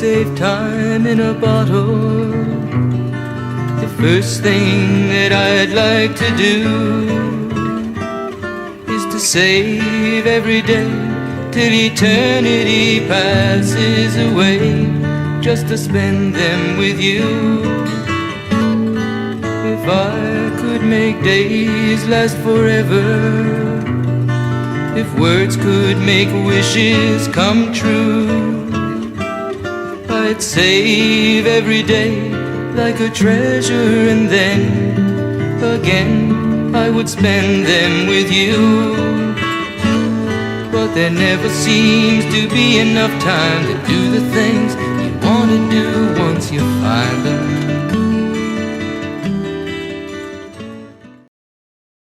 save time in a bottle. The first thing that I'd like to do is to save every day till eternity passes away, just to spend them with you. If I could make days last forever, if words could make wishes come true, I'd save every day like a treasure, and then again I would spend them with you. But there never seems to be enough time to do the things you want to do once you find them.